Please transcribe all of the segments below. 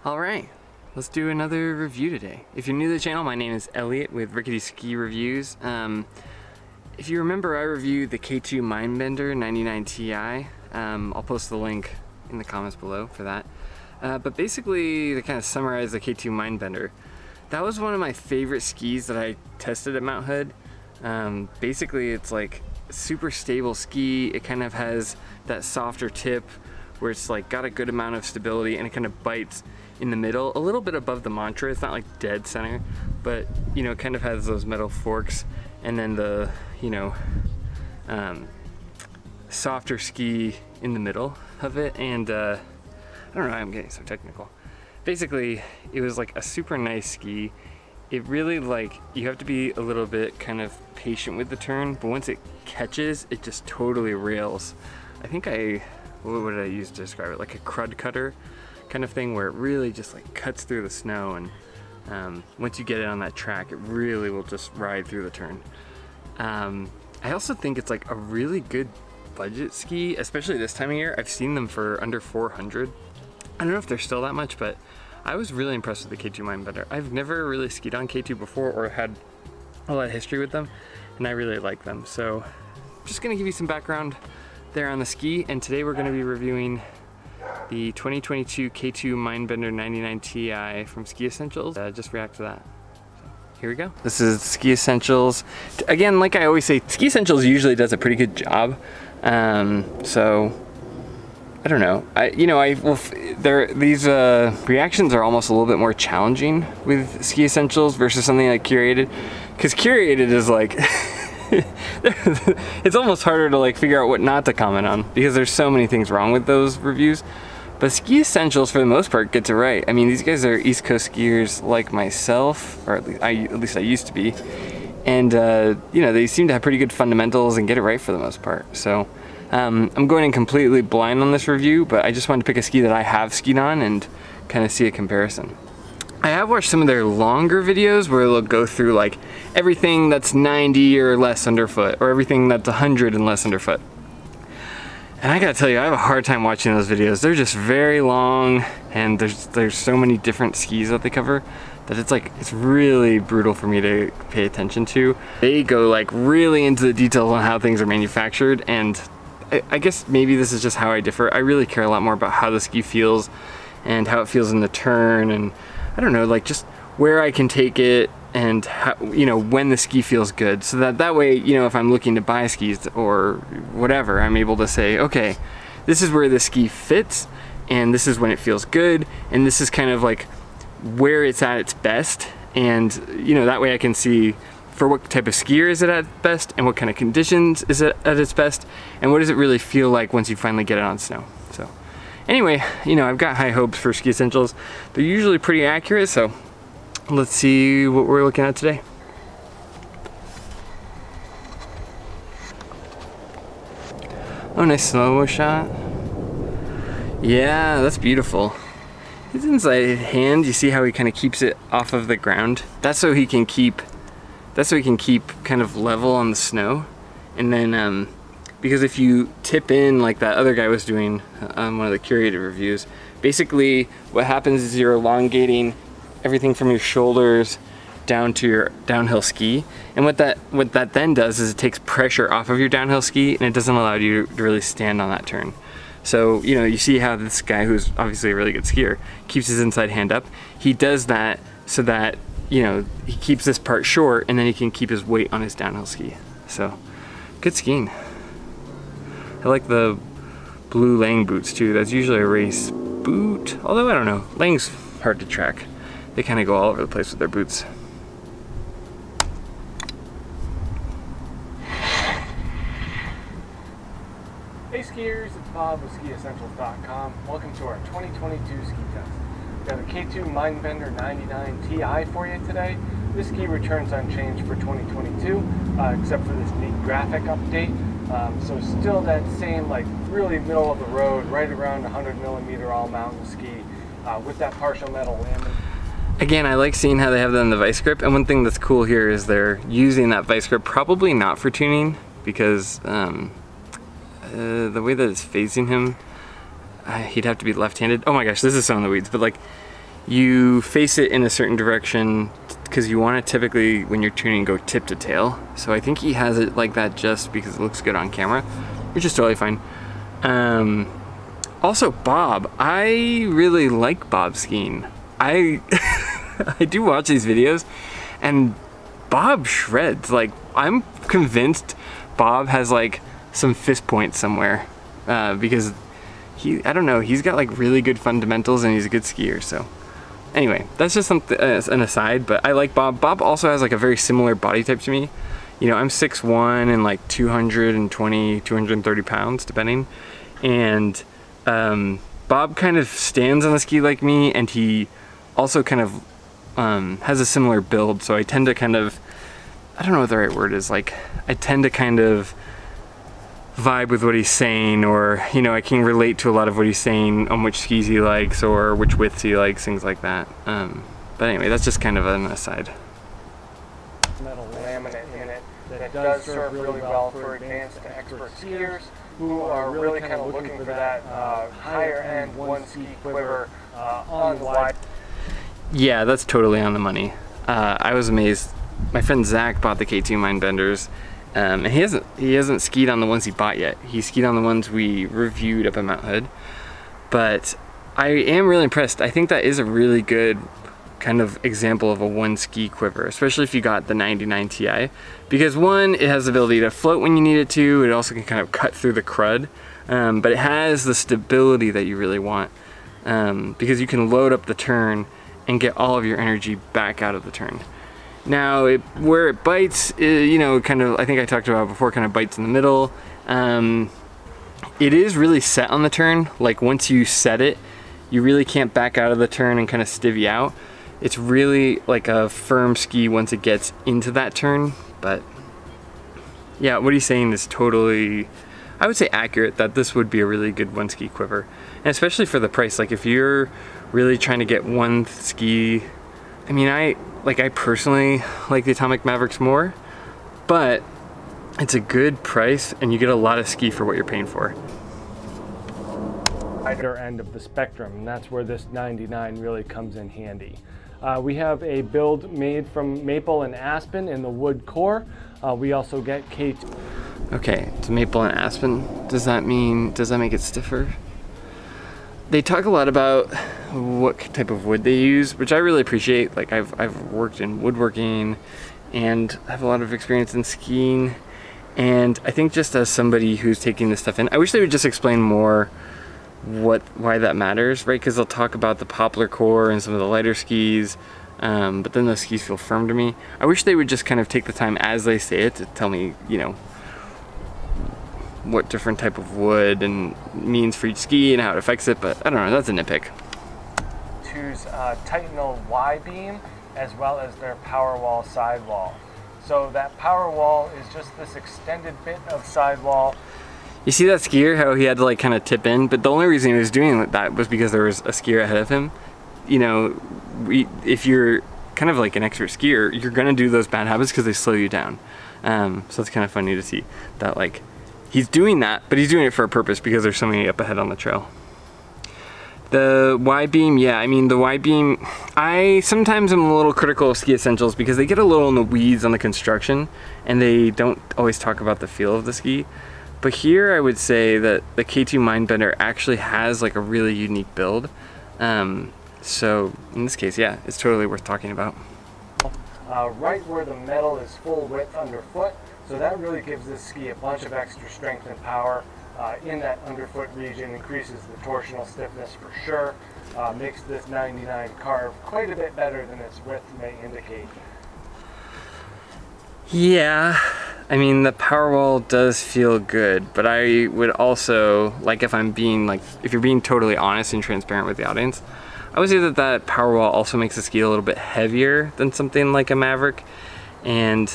Alright, let's do another review today. If you're new to the channel, my name is Elliott with Rickety Ski Reviews. If you remember, I reviewed the K2 Mindbender 99 Ti. I'll post the link in the comments below for that. But basically, to kind of summarize the K2 Mindbender, that was one of my favorite skis that I tested at Mount Hood. Basically, it's like a super stable ski. It kind of has that softer tip where it's like got a good amount of stability, and it kind of bites in the middle, a little bit above the mantra. It's not like dead center, but you know, it kind of has those metal forks, and then the, you know, softer ski in the middle of it. And I don't know, I'm getting so technical. Basically, it was like a super nice ski. It really, like, you have to be a little bit kind of patient with the turn, but once it catches, it just totally rails. I think what did I use to describe it? Like a crud cutter kind of thing, where it really just like cuts through the snow, and once you get it on that track, it really will just ride through the turn. I also think it's like a really good budget ski, especially this time of year. I've seen them for under 400. I don't know if they're still that much, but I was really impressed with the K2 Mindbender. I've never really skied on K2 before or had a lot of history with them, and I really like them. So I'm just gonna give you some background there on the ski, and today we're gonna be reviewing the 2022 K2 Mindbender 99 Ti from Ski Essentials. Just react to that. So, here we go. This is Ski Essentials. Again, like I always say, Ski Essentials usually does a pretty good job. So I don't know. These reactions are almost a little bit more challenging with Ski Essentials versus something like Curated, because Curated is like it's almost harder to like figure out what not to comment on because there's so many things wrong with those reviews. But Ski Essentials, for the most part, gets it right. I mean, these guys are East Coast skiers like myself, or at least I used to be, and you know, they seem to have pretty good fundamentals and get it right for the most part. So I'm going in completely blind on this review, but I just wanted to pick a ski that I have skied on and kind of see a comparison. I have watched some of their longer videos where they'll go through like everything that's 90 or less underfoot, or everything that's 100 and less underfoot. And I gotta tell you, I have a hard time watching those videos. They're just very long, and there's so many different skis that they cover that it's really brutal for me to pay attention to. They go like really into the details on how things are manufactured, and I guess maybe this is just how I differ. I really care a lot more about how the ski feels and how it feels in the turn, and I don't know, like just where I can take it, and how, you know, when the ski feels good, so that way, you know, if I'm looking to buy skis or whatever, I'm able to say, okay, this is where the ski fits, and this is when it feels good, and this is kind of like where it's at its best, and you know, that way I can see for what type of skier is it at best, and what kind of conditions is it at its best, and what does it really feel like once you finally get it on snow. So anyway, you know, I've got high hopes for Ski Essentials. They're usually pretty accurate, so let's see what we're looking at today. Oh, nice slow-mo shot. Yeah, that's beautiful. His inside hand, you see how he kind of keeps it off of the ground? That's so he can keep kind of level on the snow. And then because if you tip in like that other guy was doing on one of the curated reviews, basically what happens is you're elongating everything from your shoulders down to your downhill ski, and what that then does is it takes pressure off of your downhill ski, and it doesn't allow you to really stand on that turn. So you know, you see how this guy, who's obviously a really good skier, keeps his inside hand up. He does that so that, you know, he keeps this part short, and then he can keep his weight on his downhill ski. So good skiing. I like the blue Lang boots too. That's usually a race boot, although I don't know, Lang's hard to track. They kind of go all over the place with their boots. Hey skiers, it's Bob with SkiEssentials.com. Welcome to our 2022 ski test. We've got a K2 Mindbender 99 Ti for you today. This ski returns unchanged for 2022, except for this neat graphic update. So still that same, like, really middle of the road, right around 100mm all mountain ski with that partial metal laminate. Again, I like seeing how they have that in the vice grip, and one thing that's cool here is they're using that vice grip probably not for tuning, because the way that it's facing him, he'd have to be left-handed. Oh my gosh, this is so in the weeds, but like, you face it in a certain direction because you want to typically, when you're tuning, go tip to tail. So I think he has it like that just because it looks good on camera, which is totally fine. Also Bob, I really like Bob skiing. I do watch these videos and Bob shreds. Like, I'm convinced Bob has like some fist points somewhere because I don't know, he's got like really good fundamentals and he's a good skier. So anyway, that's just something an aside, but I like Bob. Bob also has like a very similar body type to me. You know, I'm 6'1" and like 220, 230 pounds depending. And Bob kind of stands on the ski like me, and he also kind of has a similar build. So I tend to kind of, I don't know what the right word is, like I tend to kind of vibe with what he's saying, or you know, I can relate to a lot of what he's saying on which skis he likes or which widths he likes, things like that. But anyway, that's just kind of an aside. Metal laminate in it that does serve really well for advanced to expert skiers who are really kind of looking for that higher end one ski quiver on the wide. Yeah, that's totally on the money. I was amazed. My friend Zach bought the K2 Mindbenders. And he hasn't skied on the ones he bought yet. He skied on the ones we reviewed up at Mount Hood. But I am really impressed. I think that is a really good kind of example of a one ski quiver, especially if you got the 99 Ti. Because one, it has the ability to float when you need it to. It also can kind of cut through the crud. But it has the stability that you really want. Because you can load up the turn and get all of your energy back out of the turn. Now, where it bites, you know, kind of, I think I talked about before, kind of bites in the middle. It is really set on the turn. Like, once you set it, you really can't back out of the turn and kind of stivvy out. It's really like a firm ski once it gets into that turn. But yeah, what he's saying is totally, I would say, accurate, that this would be a really good one ski quiver. And especially for the price, like if you're really trying to get one ski, I mean, I personally like the Atomic Mavericks more, but it's a good price and you get a lot of ski for what you're paying for. Wider end of the spectrum, and that's where this 99 really comes in handy. We have a build made from maple and aspen in the wood core. We also get K2. Okay, it's maple and aspen. Does that make it stiffer? They talk a lot about what type of wood they use, which I really appreciate. Like I've worked in woodworking and have a lot of experience in skiing. And I think just as somebody who's taking this stuff in, I wish they would just explain more why that matters, right? Because they'll talk about the poplar core and some of the lighter skis, but then those skis feel firm to me. I wish they would just kind of take the time as they say it to tell me, you know, what different type of wood and means for each ski and how it affects it, but I don't know, that's a nitpick. Choose Titanal Y-beam as well as their Powerwall sidewall. So that Powerwall is just this extended bit of sidewall. You see that skier, how he had to like kind of tip in, but the only reason he was doing that was because there was a skier ahead of him. You know, if you're kind of like an expert skier, you're gonna do those bad habits because they slow you down. So it's kind of funny to see that, like, he's doing that, but he's doing it for a purpose because there's so many up ahead on the trail. The Y-beam, yeah, I mean the Y-beam, I sometimes am a little critical of Ski Essentials because they get a little in the weeds on the construction and they don't always talk about the feel of the ski. But here I would say that the K2 Mindbender actually has like a really unique build. So in this case, yeah, it's totally worth talking about. Right where the metal is full width underfoot, so that really gives this ski a bunch of extra strength and power in that underfoot region, increases the torsional stiffness for sure, makes this 99 carve quite a bit better than its width may indicate. Yeah, I mean the Powerwall does feel good, but I would also, like, if you're being totally honest and transparent with the audience, I would say that that Powerwall also makes the ski a little bit heavier than something like a Maverick, and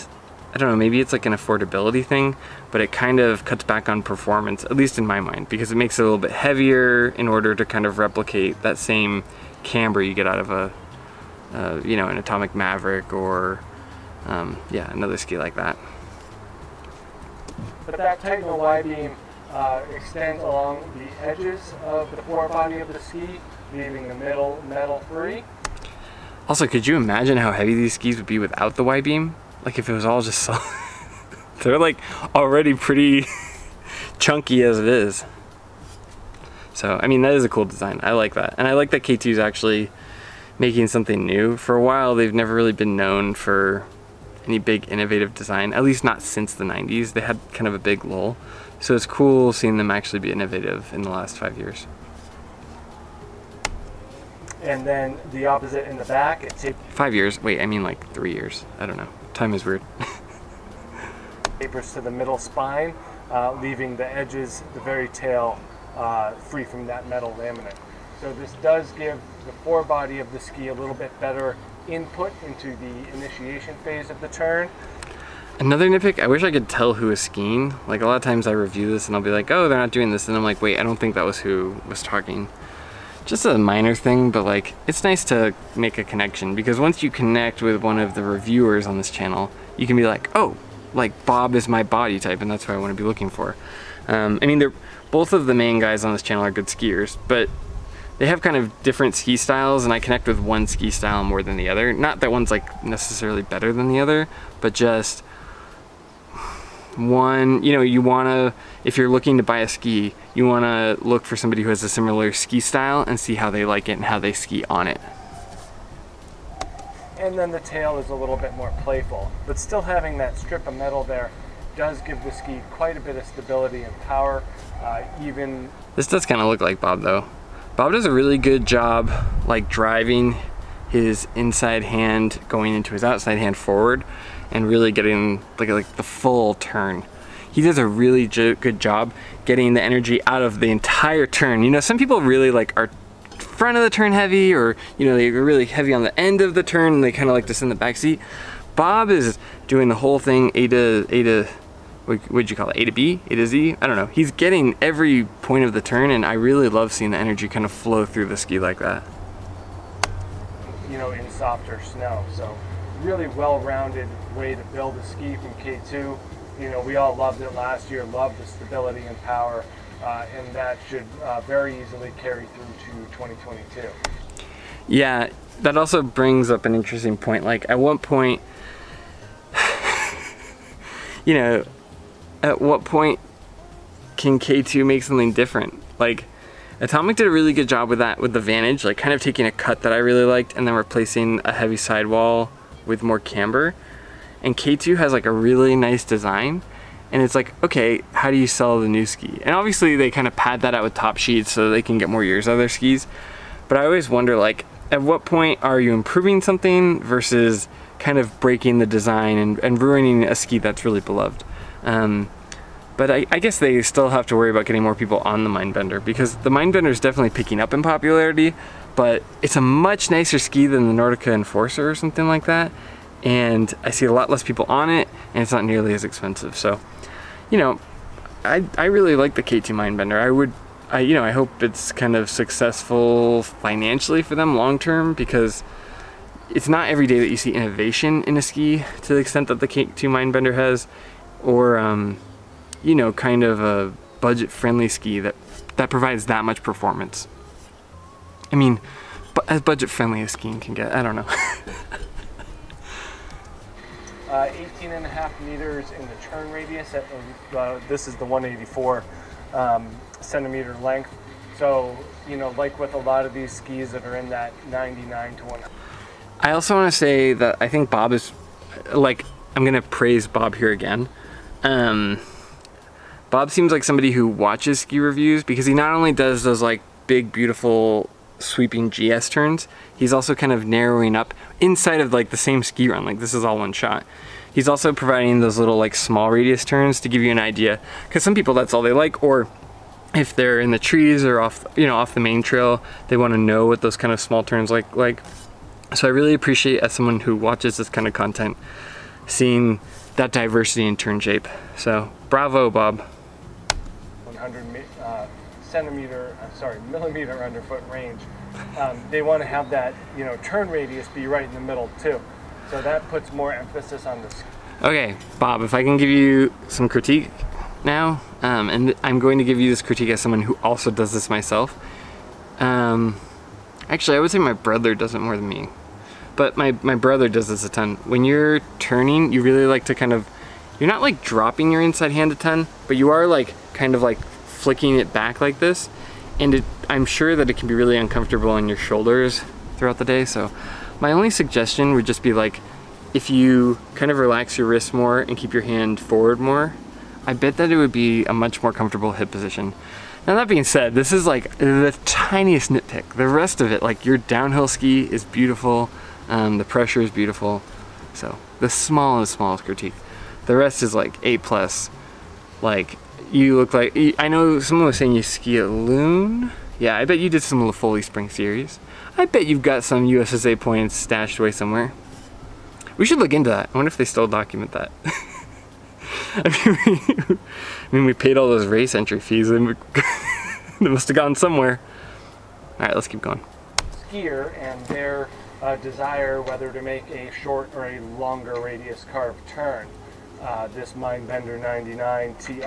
I don't know, maybe it's like an affordability thing, but it kind of cuts back on performance, at least in my mind, because it makes it a little bit heavier in order to kind of replicate that same camber you get out of a, you know, an Atomic Maverick or, yeah, another ski like that. But that Titanal Y-beam extends along the edges of the forebody of the ski, leaving the middle metal free. Also, could you imagine how heavy these skis would be without the Y-beam? Like if it was all just solid. They're like already pretty chunky as it is. So, I mean, that is a cool design. I like that. And I like that K2 is actually making something new. For a while, they've never really been known for any big innovative design, at least not since the 90s. They had kind of a big lull. So it's cool seeing them actually be innovative in the last 5 years. And then the opposite in the back, it's 5 years? Wait, I mean like 3 years. I don't know. Time is weird. tapers to the middle spine, leaving the edges, the very tail, free from that metal laminate. So this does give the forebody of the ski a little bit better input into the initiation phase of the turn. Another nitpick, I wish I could tell who is skiing. Like a lot of times I review this and I'll be like, oh, they're not doing this. And I'm like, wait, I don't think that was who was talking. Just a minor thing, but like, it's nice to make a connection because once you connect with one of the reviewers on this channel, you can be like, oh, like Bob is my body type and that's who I want to be looking for. I mean, both of the main guys on this channel are good skiers, but they have kind of different ski styles and I connect with one ski style more than the other. Not that one's like necessarily better than the other, but just one, you know, you wanna, if you're looking to buy a ski, you wanna look for somebody who has a similar ski style and see how they like it and how they ski on it. And then the tail is a little bit more playful, but still having that strip of metal there does give the ski quite a bit of stability and power. This does kind of look like Bob though. Bob does a really good job like driving his inside hand going into his outside hand forward and really getting like the full turn. He does a really good job getting the energy out of the entire turn. You know, some people really like are front of the turn heavy, or you know, they're really heavy on the end of the turn and they kind of like to sit in the back seat. Bob is doing the whole thing what'd you call it? A to B? A to Z? I don't know. He's getting every point of the turn and I really love seeing the energy kind of flow through the ski like that. You know, in softer snow. So really well-rounded way to build a ski from K2. You know, we all loved it last year, loved the stability and power, and that should very easily carry through to 2022. Yeah, that also brings up an interesting point. Like at one point, you know, at what point can K2 make something different? Like Atomic did a really good job with that, with the Vantage, like kind of taking a cut that I really liked and then replacing a heavy sidewall with more camber. And K2 has like a really nice design and it's like, okay, how do you sell the new ski? And obviously they kind of pad that out with top sheets so they can get more years out of their skis. But I always wonder, like, at what point are you improving something versus kind of breaking the design and ruining a ski that's really beloved? But I guess they still have to worry about getting more people on the Mindbender because the Mindbender is definitely picking up in popularity, but it's a much nicer ski than the Nordica Enforcer or something like that. And I see a lot less people on it and it's not nearly as expensive. So, you know, I really like the K2 Mindbender. I hope it's kind of successful financially for them long term because it's not every day that you see innovation in a ski to the extent that the K2 Mindbender has, or you know, kind of a budget-friendly ski that provides that much performance. I mean, as budget-friendly as skiing can get, I don't know. 18.5 meters in the turn radius. This is the 184 centimeter length. So, you know, like with a lot of these skis that are in that 99 to 100. I also want to say that I think Bob is, like, I'm going to praise Bob here again. Bob seems like somebody who watches ski reviews because he not only does those like big, beautiful, sweeping GS turns, he's also kind of narrowing up inside of like the same ski run. Like this is all one shot. He's also providing those little like small radius turns to give you an idea, because some people that's all they like, or if they're in the trees or off, you know, off the main trail, they want to know what those kind of small turns like. So I really appreciate, as someone who watches this kind of content, seeing that diversity in turn shape. So bravo, Bob. 100 millimeter underfoot range. They want to have that, you know, turn radius be right in the middle too. So that puts more emphasis on this. Okay, Bob, if I can give you some critique now, and I'm going to give you this critique as someone who also does this myself. Actually, I would say my brother does it more than me. But my brother does this a ton. When you're turning, you really like to kind of, you're not like dropping your inside hand a ton, but you are like kind of like flicking it back like this. And I'm sure that it can be really uncomfortable on your shoulders throughout the day. So my only suggestion would just be like, if you kind of relax your wrist more and keep your hand forward more, I bet that it would be a much more comfortable hip position. Now that being said, this is like the tiniest nitpick. The rest of it, like your downhill ski is beautiful. The pressure is beautiful. So the smallest critique. The rest is like A+. Like you look like, I know someone was saying you ski at Loon. Yeah, I bet you did some of the Foley Spring Series. I bet you've got some USSA points stashed away somewhere. We should look into that. I wonder if they still document that. I mean, we paid all those race entry fees and they must have gone somewhere. All right, let's keep going. Skier and their desire whether to make a short or a longer radius carved turn. This Mindbender 99 Ti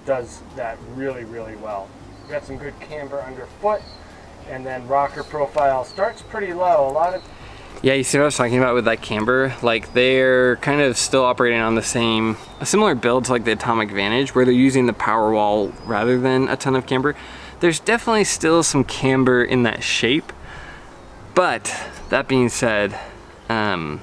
does that really well. We've got some good camber underfoot, and then rocker profile starts pretty low. Yeah, you see what I was talking about with that camber? Like they're kind of still operating on a similar build to like the Atomic Vantage, where they're using the Powerwall rather than a ton of camber. There's definitely still some camber in that shape, but that being said, they're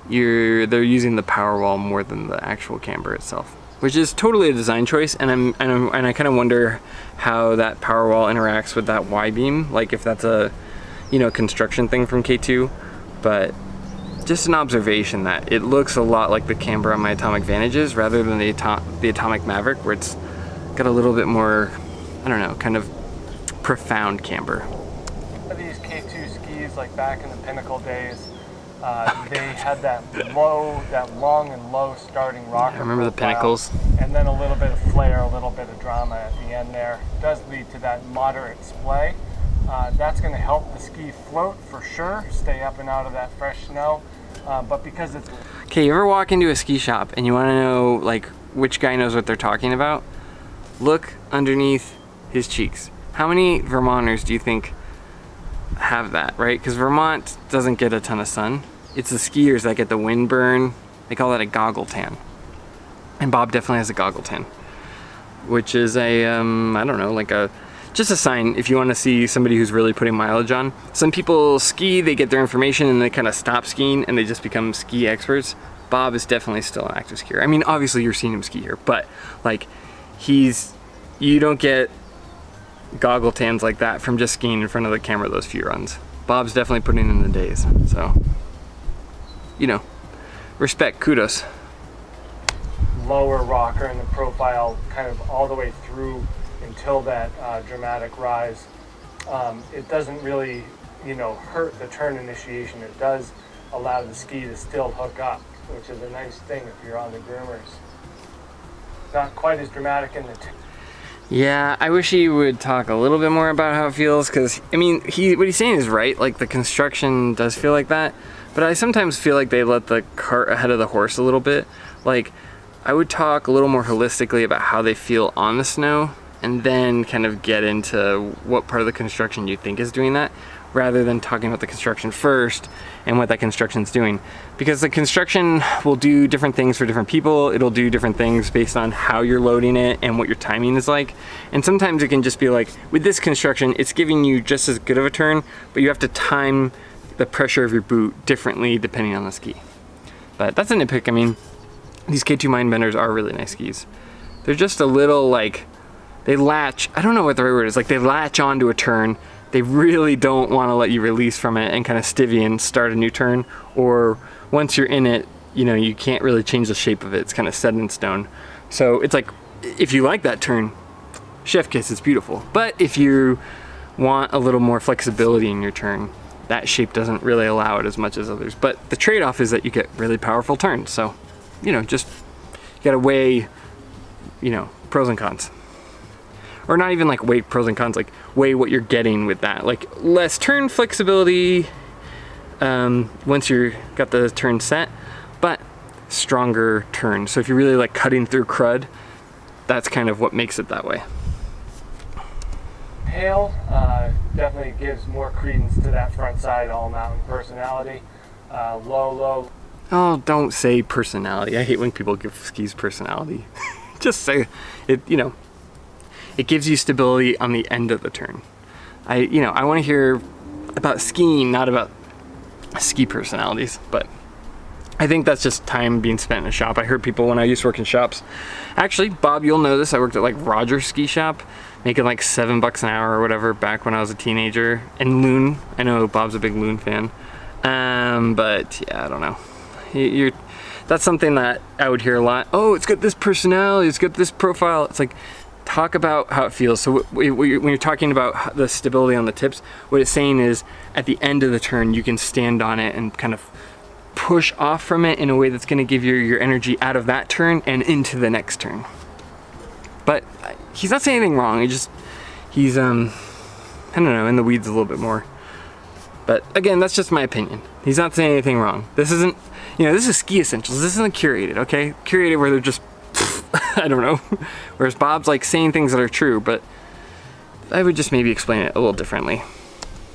using the Powerwall more than the actual camber itself, which is totally a design choice. And I kind of wonder how that Powerwall interacts with that Y-beam, like if that's a construction thing from K2, but just an observation that it looks a lot like the camber on my Atomic Vantages rather than the Atomic Maverick, where it's got a little bit more, I don't know, kind of profound camber. These K2 skis, like back in the Pinnacle days, they had that long and low starting rocker. I remember the Pinnacles. And then a little bit of flair, a little bit of drama at the end there. It does lead to that moderate splay. That's going to help the ski float for sure, stay up and out of that fresh snow. But because it's... Okay, you ever walk into a ski shop and you want to know like which guy knows what they're talking about? Look underneath his cheeks. How many Vermonters do you think have that, right? Because Vermont doesn't get a ton of sun. It's the skiers that get the wind burn. They call that a goggle tan. And Bob definitely has a goggle tan, which is a, I don't know, like just a sign if you want to see somebody who's really putting mileage on. Some people ski, they get their information and they kind of stop skiing and they just become ski experts. Bob is definitely still an active skier. I mean, obviously you're seeing him ski here, but like you don't get goggle tans like that from just skiing in front of the camera those few runs. Bob's definitely putting in the days, so, respect, kudos. Lower rocker and the profile kind of all the way through until that dramatic rise. It doesn't really, hurt the turn initiation. It does allow the ski to still hook up, which is a nice thing if you're on the groomers. Not quite as dramatic in the... Yeah, I wish he would talk a little bit more about how it feels, because, I mean, what he's saying is right, like the construction does feel like that, but I sometimes feel like they let the cart ahead of the horse a little bit. Like, I would talk a little more holistically about how they feel on the snow, and then kind of get into what part of the construction you think is doing that, rather than talking about the construction first and what that construction's doing. Because the construction will do different things for different people. It'll do different things based on how you're loading it and what your timing is like. And sometimes it can just be like, with this construction, it's giving you just as good of a turn, but you have to time the pressure of your boot differently depending on the ski. But that's a nitpick. I mean, these K2 Mindbenders are really nice skis. They're just a little like, they latch, I don't know what the right word is, like they latch onto a turn. They really don't want to let you release from it and kind of stivvy and start a new turn, or once you're in it, you can't really change the shape of it. It's kind of set in stone. So it's like, if you like that turn, chef kiss, it's beautiful. But if you want a little more flexibility in your turn, that shape doesn't really allow it as much as others. But the trade-off is that you get really powerful turns. So, just, you gotta weigh, pros and cons. Or not even like weigh pros and cons, like weigh what you're getting with that. Like less turn flexibility once you're got the turn set, but stronger turn. So if you're really like cutting through crud, that's kind of what makes it that way. tail definitely gives more credence to that front side all mountain personality. Low. Oh, don't say personality. I hate when people give skis personality. Just say it, you know, it gives you stability on the end of the turn. I want to hear about skiing, not about ski personalities, but I think that's just time being spent in a shop. I heard people when I used to work in shops. Actually, Bob, you'll know this. I worked at like Roger's ski shop, making like $7 an hour or whatever back when I was a teenager. And Loon, I know Bob's a big Loon fan. But yeah, I don't know. That's something that I would hear a lot. Oh, it's got this personality, it's got this profile. It's like, talk about how it feels. So when you're talking about the stability on the tips, what it's saying is at the end of the turn, you can stand on it and kind of push off from it in a way that's going to give your energy out of that turn and into the next turn. But he's not saying anything wrong. He's I don't know, in the weeds a little bit more. But again, that's just my opinion. He's not saying anything wrong. This isn't, this is Ski Essentials. This isn't curated, okay? Curated where they're just, I don't know. Whereas Bob's like saying things that are true, but I would just maybe explain it a little differently.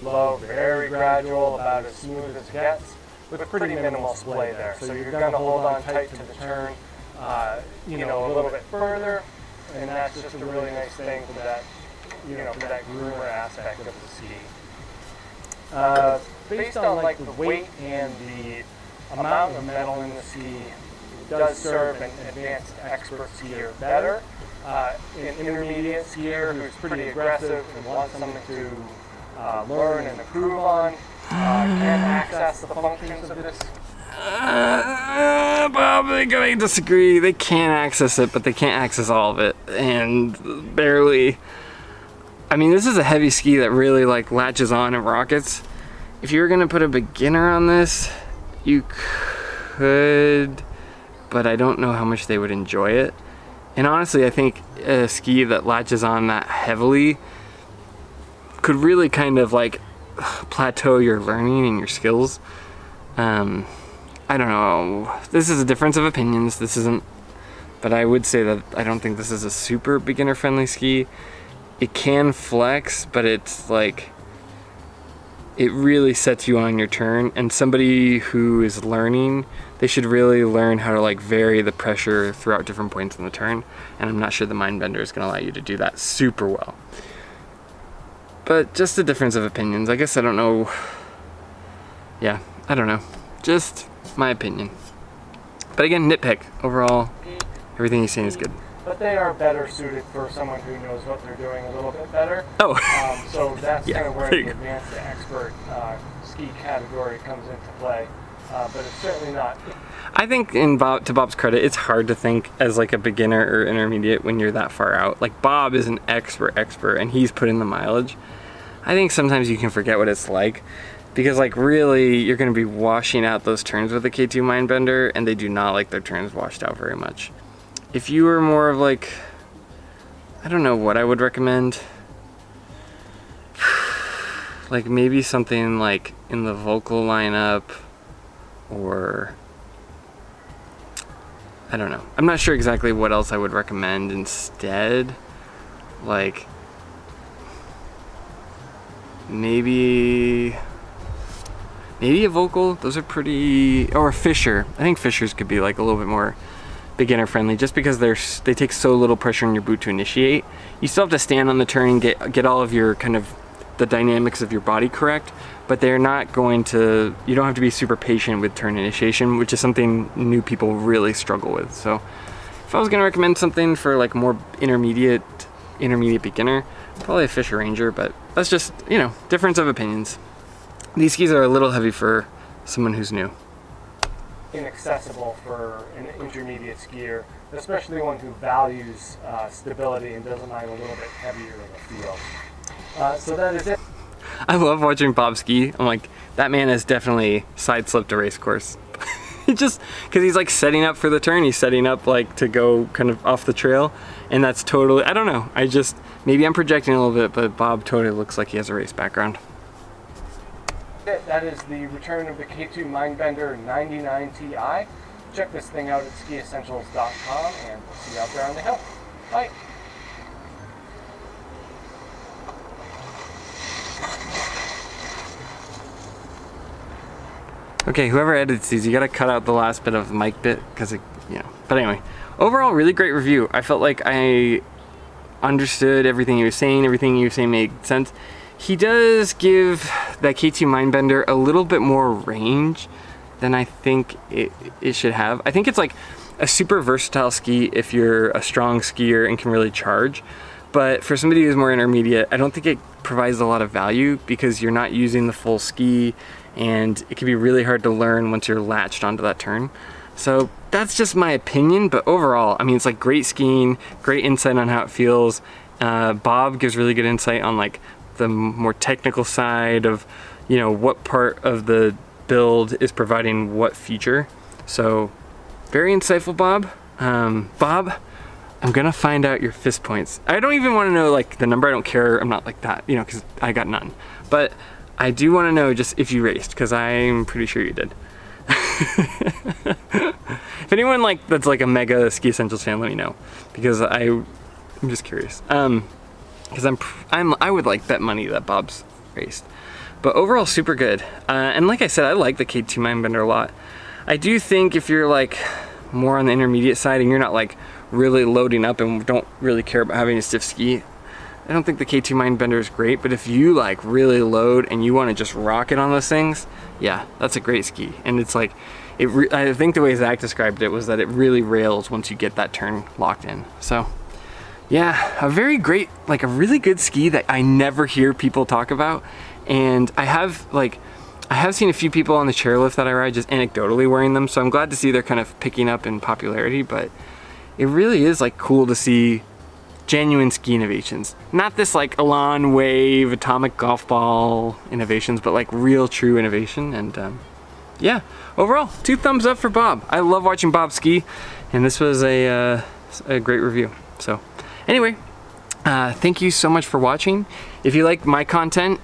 Low, very gradual, about as smooth as it gets, with pretty minimal splay there. So you're going to hold on tight to the turn, a little bit further, and that's just a really nice thing for that, for that groomer aspect of the ski. Based on like the weight and the amount of metal in the ski, does serve an advanced expert skier better. An intermediate skier who's pretty aggressive and wants something to learn and improve on can access the functions of this. Bob, they're going to disagree. They can access it, but they can't access all of it, and barely. I mean, this is a heavy ski that really like latches on and rockets. If you were gonna put a beginner on this, you could, but I don't know how much they would enjoy it. And honestly, I think a ski that latches on that heavily could really kind of like plateau your learning and your skills. I don't know. This is a difference of opinions. This isn't, but I would say that I don't think this is a super beginner friendly ski. It can flex, but it's like, it really sets you on your turn, and somebody who is learning, they should really learn how to like vary the pressure throughout different points in the turn, and I'm not sure the Mindbender is going to allow you to do that super well. But just a difference of opinions. I guess I don't know. Yeah, I don't know. Just my opinion. But again, nitpick. Overall, everything he's saying is good. But they are better suited for someone who knows what they're doing a little bit better. Oh. So that's kind of where the advanced to expert ski category comes into play. But it's certainly not. I think to Bob's credit, it's hard to think as like a beginner or intermediate when you're that far out. Like Bob is an expert and he's put in the mileage. I think sometimes you can forget what it's like, because like really you're going to be washing out those turns with the K2 Mindbender, and they do not like their turns washed out very much. If you were more of like, I don't know what I would recommend. Like maybe something like in the vocal lineup, or I don't know. I'm not sure exactly what else I would recommend instead. Like maybe a vocal. Those are pretty, or a Fisher. I think Fishers could be like a little bit more beginner friendly, just because they take so little pressure in your boot to initiate. You still have to stand on the turn and get all of your kind of the dynamics of your body correct, but they're not going to, you don't have to be super patient with turn initiation, which is something new people really struggle with. So if I was going to recommend something for like more intermediate beginner, probably a Fisher Ranger, but that's just, difference of opinions. These skis are a little heavy for someone who's new. Inaccessible for an intermediate skier, especially one who values stability and doesn't mind a little bit heavier of a feel. So that is it. I love watching Bob ski. I'm like, that man has definitely side-slipped a race course. Just because he's like setting up for the turn, he's setting up like to go kind of off the trail, and that's totally, I don't know, maybe I'm projecting a little bit, but Bob totally looks like he has a race background. That is the return of the K2 Mindbender 99 Ti. Check this thing out at skiessentials.com, and we'll see you out there on the hill. Bye. Okay, whoever edits these, you gotta cut out the last bit of the mic bit, because it, you know. But anyway, overall, really great review. I felt like I understood everything he was saying, everything he was saying made sense. He does give that K2 Mindbender a little bit more range than I think it should have. I think it's like a super versatile ski if you're a strong skier and can really charge. But for somebody who's more intermediate, I don't think it provides a lot of value because you're not using the full ski, and it can be really hard to learn once you're latched onto that turn. So that's just my opinion, but overall, I mean, it's like great skiing, great insight on how it feels. Bob gives really good insight on like the more technical side of, you know, what part of the build is providing what feature. So very insightful, Bob. Bob, I'm gonna find out your fist points. I don't even want to know like the number, I don't care, I'm not like that, you know, because I got none. But I do want to know just if you raced, because I'm pretty sure you did. If anyone like that's like a mega Ski Essentials fan, let me know, because I'm just curious. Because I would like bet money that Bob's raced. But overall, super good. And like I said, I like the K2 Mindbender a lot. I do think if you're like more on the intermediate side and you're not like really loading up and don't really care about having a stiff ski, I don't think the K2 Mindbender is great. But if you like really load and you want to just rock it on those things, yeah, that's a great ski. And it's like, I think the way Zach described it was that it really rails once you get that turn locked in. So yeah, a very great, like a really good ski that I never hear people talk about. And I have seen a few people on the chairlift that I ride just anecdotally wearing them, so I'm glad to see they're kind of picking up in popularity. But it really is like cool to see genuine ski innovations. Not this like Elan Wave, atomic golf ball innovations, but like real true innovation. And yeah, overall, 2 thumbs up for Bob. I love watching Bob ski, and this was a great review. So anyway, thank you so much for watching. If you like my content,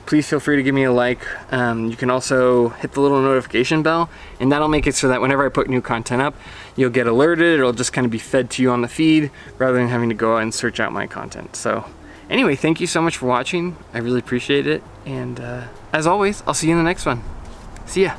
please feel free to give me a like. You can also hit the little notification bell, and that'll make it so that whenever I put new content up, you'll get alerted. It'll just kind of be fed to you on the feed rather than having to go out and search out my content. So anyway, thank you so much for watching. I really appreciate it. And as always, I'll see you in the next one. See ya.